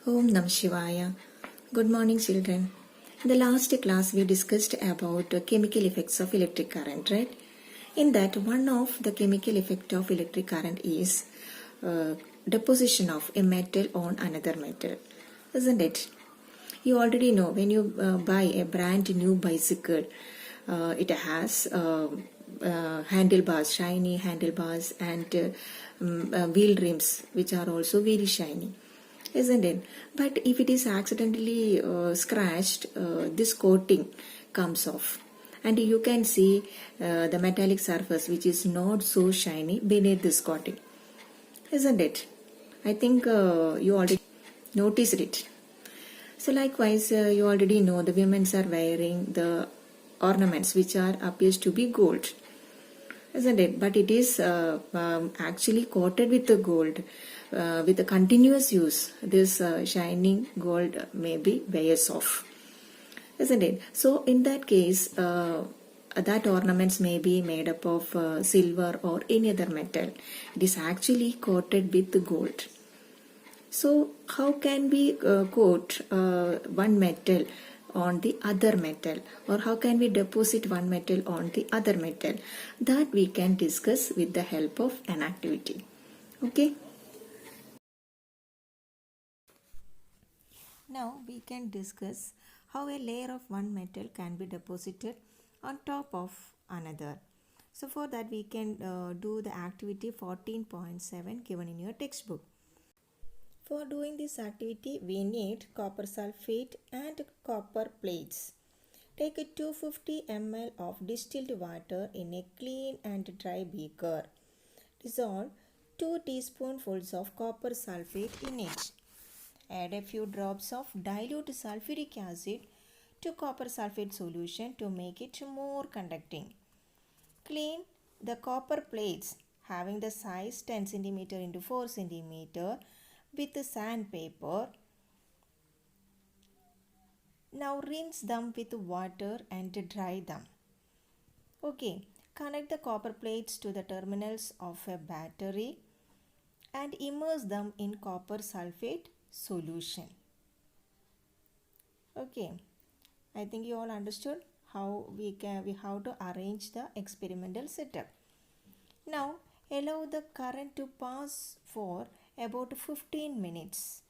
Om Nam Shivaya. Good morning, children. In the last class, we discussed about chemical effects of electric current, right? In that, one of the chemical effect of electric current is deposition of a metal on another metal, isn't it? You already know when you buy a brand new bicycle, it has handlebars, shiny handlebars, and wheel rims, which are also very shiny, isn't it? But if it is accidentally scratched, this coating comes off, and you can see the metallic surface which is not so shiny beneath this coating, isn't it? I think you already noticed it. So likewise, you already know the women are wearing the ornaments which are appears to be gold, isn't it? But it is actually coated with the gold. With a continuous use, this shining gold may be wears off, isn't it? So in that case, that ornaments may be made up of silver or any other metal. It is actually coated with gold. So how can we coat one metal on the other metal, or how can we deposit one metal on the other metal? That we can discuss with the help of an activity. Okay. Now we can discuss how a layer of one metal can be deposited on top of another. So for that we can do the activity 14.7 given in your textbook. For doing this activity, we need copper sulfate and copper plates. Take a 250 ml of distilled water in a clean and dry beaker. Dissolve 2 teaspoonfuls of copper sulfate in it. Add a few drops of dilute sulfuric acid to copper sulfate solution to make it more conducting. Clean the copper plates having the size 10 cm into 4 cm with the sandpaper. Now rinse them with water and dry them. Okay, connect the copper plates to the terminals of a battery and immerse them in copper sulfate solution. Okay, I think you all understood how how to arrange the experimental setup. Now allow the current to pass for about 15 minutes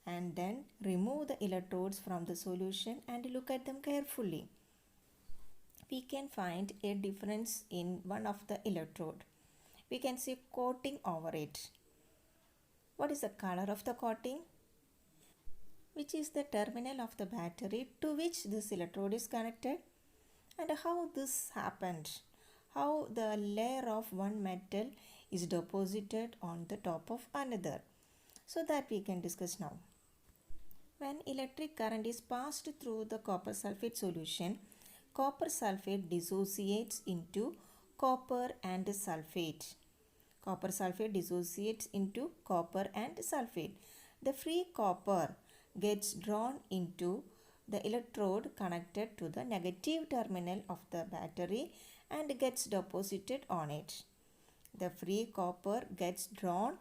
and then remove the electrodes from the solution and look at them carefully. We can find a difference in one of the electrode. We can see coating over it. What is the color of the coating? Which is the terminal of the battery to which this electrode is connected, and how this happened, how the layer of one metal is deposited on the top of another. So that we can discuss now. When electric current is passed through the copper sulfate solution, copper sulfate dissociates into copper and sulfate. Copper sulfate dissociates into copper and sulfate. The free copper gets drawn into the electrode connected to the negative terminal of the battery and gets deposited on it. The free copper gets drawn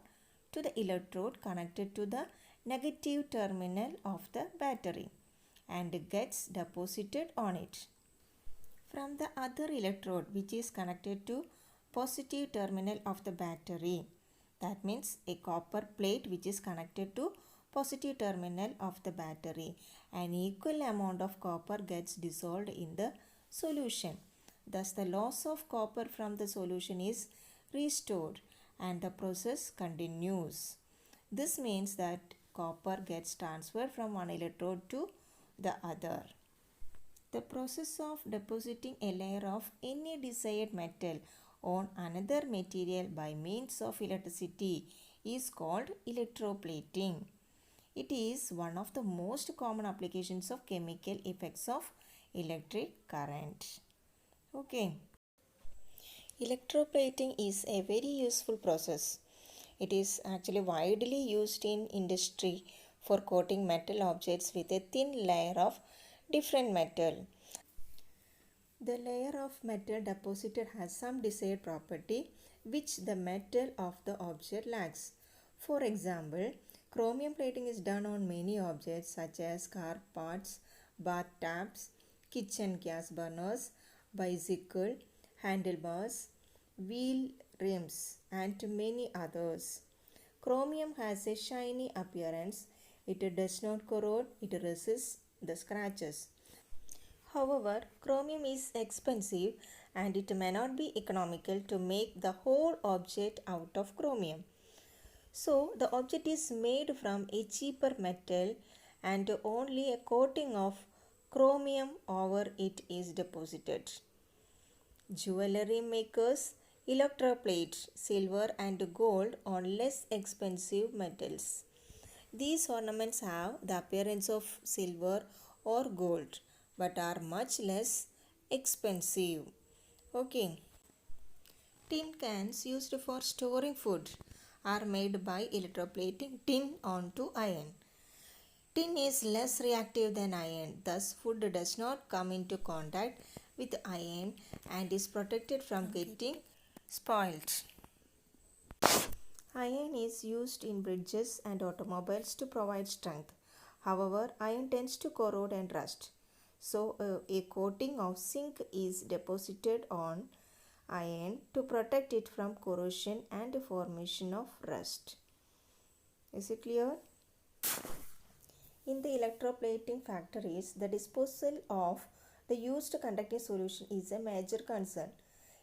to the electrode connected to the negative terminal of the battery and gets deposited on it. From the other electrode which is connected to positive terminal of the battery, that means a copper plate which is connected to positive terminal of the battery, an equal amount of copper gets dissolved in the solution. Thus the loss of copper from the solution is restored and the process continues. This means that copper gets transferred from one electrode to the other. The process of depositing a layer of any desired metal on another material by means of electricity is called electroplating. It is one of the most common applications of chemical effects of electric current. Okay. Electroplating is a very useful process. It is actually widely used in industry for coating metal objects with a thin layer of different metal. The layer of metal deposited has some desired property which the metal of the object lacks. For example, Chromium plating is done on many objects such as car parts, bathtubs, kitchen gas burners, bicycle, handlebars, wheel rims, and many others. Chromium has a shiny appearance. It does not corrode, it resists the scratches. However, chromium is expensive and it may not be economical to make the whole object out of chromium. So, the object is made from a cheaper metal and only a coating of chromium over it is deposited. Jewelry makers electroplate silver and gold on less expensive metals. These ornaments have the appearance of silver or gold but are much less expensive. Okay. Tin cans used for storing food are made by electroplating tin onto iron. Tin is less reactive than iron, thus food does not come into contact with iron and is protected from getting spoiled. Iron is used in bridges and automobiles to provide strength. However, iron tends to corrode and rust. So, a coating of zinc is deposited on iron to protect it from corrosion and formation of rust. Is it clear? In the electroplating factories, the disposal of the used conducting solution is a major concern.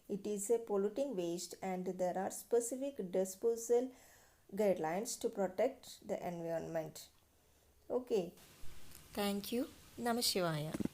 It is a polluting waste and there are specific disposal guidelines to protect the environment. Okay. Thank you. Namah Shivaya.